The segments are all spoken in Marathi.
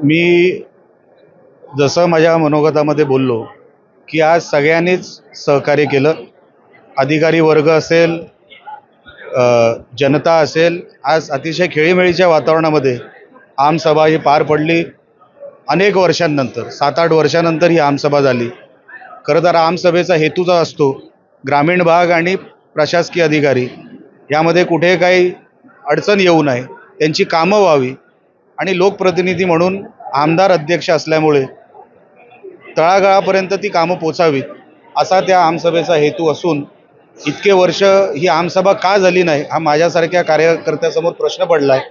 मी जसं माझ्या मनोगतामध्ये बोललो की आज सगळ्यांनीच सहकार्य केलं. अधिकारी वर्ग असेल, जनता असेल. आज अतिशय खेळीमेळीच्या वातावरणामध्ये आमसभा ही पार पडली. अनेक वर्षांनंतर 7-8 वर्षांनंतर ही आमसभा झाली. खरं तर आमसभेचा हेतूच असतो ग्रामीण भाग आणि प्रशासकीय अधिकारी यामध्ये कुठे काही अडचण येऊ नये, त्यांची कामं व्हावी आणि लोकप्रतिनिधी म्हणून आमदार अध्यक्ष असल्यामुळे तळागाळापर्यंत ती कामं पोचावीत असा त्या आमसभेचा हेतू असून इतके वर्ष ही आमसभा का झाली नाही हा माझ्यासारख्या कार्यकर्त्यासमोर प्रश्न पडला आहे.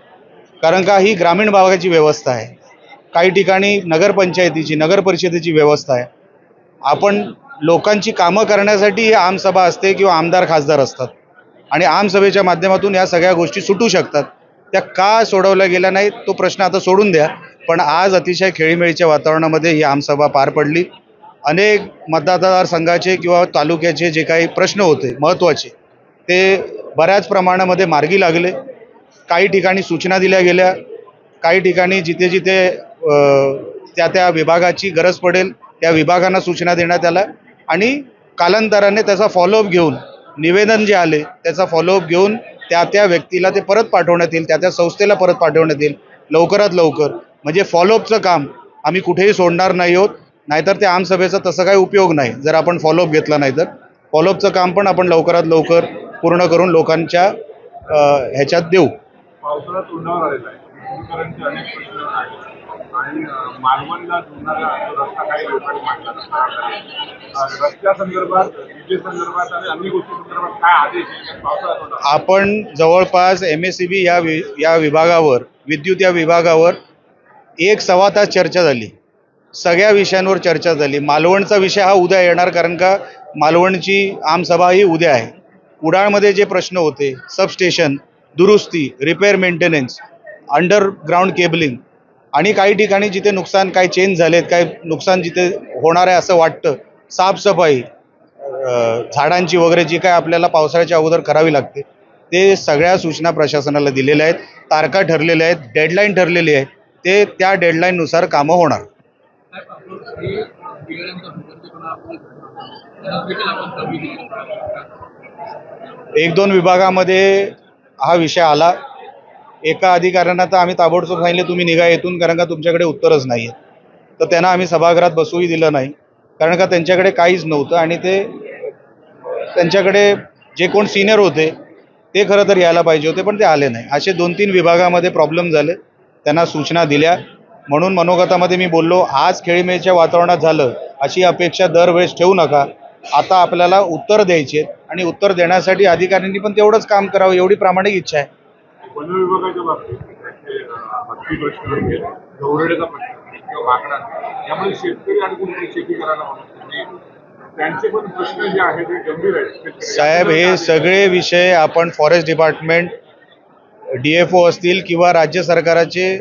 कारण का ही ग्रामीण भागाची व्यवस्था आहे, काही ठिकाणी नगरपंचायतीची नगरपरिषदेची व्यवस्था आहे. आपण लोकांची कामं करण्यासाठी ही आमसभा असते किंवा आमदार खासदार असतात आणि आमसभेच्या माध्यमातून या सगळ्या गोष्टी सुटू शकतात. त्या का सोडवल्या गेल्या नाहीत तो प्रश्न आता सोडून द्या. पण आज अतिशय खेळीमेळीच्या वातावरणामध्ये ही आमसभा पार पडली. अनेक मतदारसंघाचे किंवा तालुक्याचे जे काही प्रश्न होते महत्त्वाचे ते बऱ्याच प्रमाणामध्ये मार्गी लागले. काही ठिकाणी सूचना दिल्या गेल्या, काही ठिकाणी जिथे जिथे त्या विभागाची गरज पडेल त्या विभागांना सूचना देण्यात आल्या आणि कालांतराने त्याचा फॉलोअप घेऊन निवेदन जे आले त्याचा फॉलोअप घेऊन त्या व्यक्तीला ते परत पाठवण्यात येईल, त्या संस्थेला परत पाठवण्यात येईल लवकरात लवकर. म्हणजे फॉलोअपचं काम आम्ही कुठेही सोडणार नाही आहोत. नाहीतर त्या आमसभेचा तसा काही उपयोग नाही जर आपण फॉलोअप घेतला नाही तर. फॉलोअपचं काम पण आपण लवकरात लवकर पूर्ण करून लोकांच्या ह्याच्यात देऊ. पावसाळा तोंडावर आलेला आहे, शेतकऱ्यांचे अनेक प्रश्न आहेत आणि मालवणला जोडणारा रस्ता काही लोकांनी मांडला. रस्त्या संदर्भात, विजेसंदर्भात आणि अन्य गोष्टी संदर्भात काय आदेश आहे पावसाळा तोंडावर? आपण जवळपास MSEB या विभागावर, विद्युत या विभागावर 1-1.25 तास चर्चा झाली. सगळ्या विषयांवर चर्चा झाली. मालवणचा विषय हा उद्या येणार कारण का मालवणची आमसभा ही उद्या आहे. कुडाळमध्ये जे प्रश्न होते, सबस्टेशन दुरुस्ती, रिपेअर मेंटेनन्स, अंडरग्राऊंड केबलिंग आणि काही ठिकाणी जिथे नुकसान काही चेंज झालेत, काही नुकसान जिथे होणार आहे असं वाटतं, साफसफाई, झाडांची वगैरे जी काय आपल्याला पावसाळ्याच्या अगोदर करावी लागते ते सगळ्या सूचना प्रशासनाला दिलेल्या आहेत. तारखा ठरलेल्या आहेत, डेडलाईन ठरलेली आहे. ते त्या डेडलाईननुसार कामं होणार. 1-2 विभागामध्ये हा विषय आला. एका अधिकाऱ्यांना तर आम्ही ताबडतोब सांगितले तुम्ही निघा येथून कारण का तुमच्याकडे उत्तरच नाही आहे. तर त्यांना आम्ही सभागृहात बसूही दिलं नाही कारण का त्यांच्याकडे काहीच नव्हतं आणि ते त्यांच्याकडे जे कोण सिनियर होते ते खरं तर यायला पाहिजे होते पण ते आले नाही. असे 2-3 विभागामध्ये प्रॉब्लेम झाले, त्यांना सूचना दिल्या. म्हणून मनोगतामध्ये मी बोललो आज खेळीमेळीच्या वातावरणात झालं अशी अपेक्षा दरवेळेस ठेवू नका. आता आपल्याला उत्तर द्यायचे आणि उत्तर देण्यासाठी अधिकाऱ्यांनी पण तेवढंच काम करावं एवढी प्रामाणिक इच्छा आहे. वन विभागाच्या बाबतीत हत्ती प्रश्न, गौरेड्याचा प्रश्न किंवा मागणा यामुळे शेतकरी आणि कोणी शेती करायला म्हणून त्यांचे पण प्रश्न जे आहेत ते गंभीर आहेत. साहेब हे सगळे विषय आपण फॉरेस्ट डिपार्टमेंट, DFO असतील किंवा राज्य सरकाराचे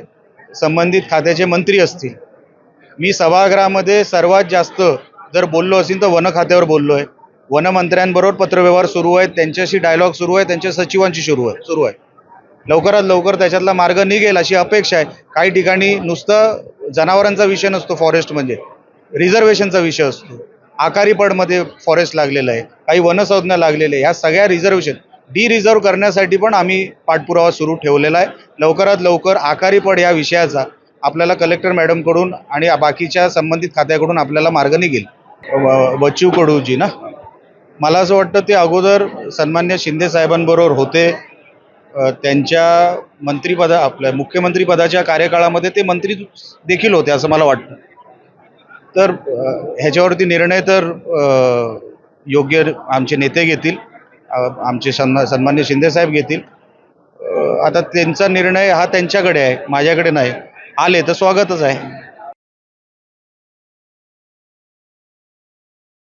संबंधित खात्याचे मंत्री असतील. मी सभागृहामध्ये सर्वात जास्त जर बोललो असेल तर वन खात्यावर बोललो आहे. वनमंत्र्यांबरोबर पत्रव्यवहार सुरू आहेत, त्यांच्याशी डायलॉग सुरू आहे, त्यांच्या सचिवांशी सुरू आहे. लवकरात लवकर त्याच्यातला मार्ग निघेल अशी अपेक्षा आहे. काही ठिकाणी नुसतं जनावरांचा विषय नसतो, फॉरेस्ट म्हणजे रिझर्वेशनचा विषय असतो. आकारी पडमध्ये फॉरेस्ट लागलेलं आहे, काही वनसंज्ञा लागलेले आहे. ह्या सगळ्या रिझर्वेशन रिझर्व करण्यासाठी पण आम्ही पाठपुरावा सुरू ठेवलेला आहे. लवकरात लवकर आकारी पड या विषयाचा आपल्याला कलेक्टर मॅडमकडून आणि बाकीच्या संबंधित खात्याकडून आपल्याला मार्ग निघेल. बच्चू कडूजी ना, मला असं वाटतं ते अगोदर सन्मान्य शिंदे साहेबांबरोबर होते. त्यांच्या आपल्या मुख्यमंत्रीपदाच्या कार्यकाळामध्ये ते मंत्री देखील होते असं मला वाटतं. तर ह्याच्यावरती निर्णय तर योग्य आमचे नेते घेतील, आमचे सन्मान्य शिंदेसाहेब घेतील. आता त्यांचा निर्णय हा त्यांच्याकडे आहे, माझ्याकडे नाही. आले तर स्वागतच आहे.